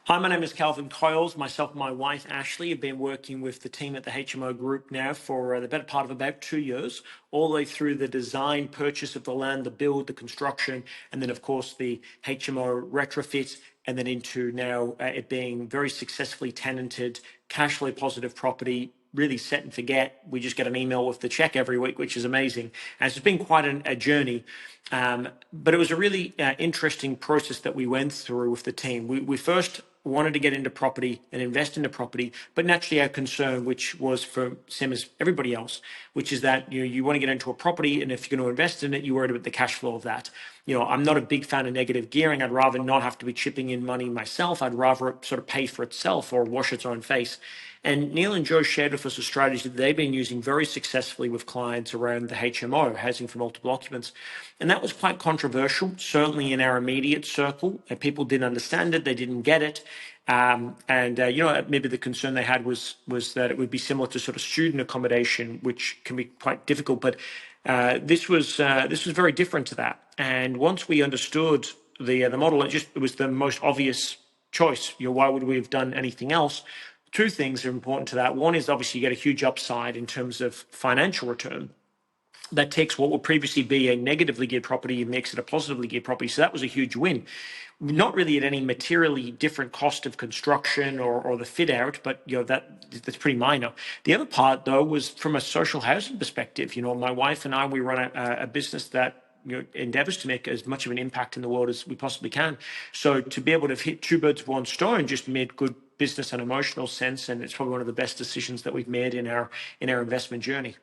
Hi, my name is Calvin Coyles. Myself and my wife, Ashley, have been working with the team at the HMO Group now for the better part of about 2 years, all the way through the design, purchase of the land, the build, the construction, and then, of course, the HMO retrofit, and then into now it being very successfully tenanted, cash flow positive property, really set and forget. We just get an email with the check every week, which is amazing. And so it's been quite a journey. But it was a really interesting process that we went through with the team. We first wanted to get into property and invest into property, but naturally our concern, which was for same as everybody else, which is that you want to get into a property, and if you're going to invest in it, you're worried about the cash flow of that. I'm not a big fan of negative gearing. I'd rather not have to be chipping in money myself. I'd rather it sort of pay for itself or wash its own face. And Neil and Joe shared with us a strategy that they've been using very successfully with clients around the HMO, housing for multiple occupants. And that was quite controversial, certainly in our immediate circle. And people didn't understand it, they didn't get it. Maybe the concern they had was that it would be similar to sort of student accommodation, which can be quite difficult. But this was very different to that. And once we understood the model, it was the most obvious choice. Why would we have done anything else? Two things are important to that. One is obviously you get a huge upside in terms of financial return. That takes what would previously be a negatively geared property and makes it a positively geared property. So that was a huge win. Not really at any materially different cost of construction or the fit out, but that's pretty minor. The other part though was from a social housing perspective. My wife and I, we run a business that endeavors to make as much of an impact in the world as we possibly can. So to be able to hit two birds with one stone just made good business and emotional sense, and it's probably one of the best decisions that we've made in our investment journey.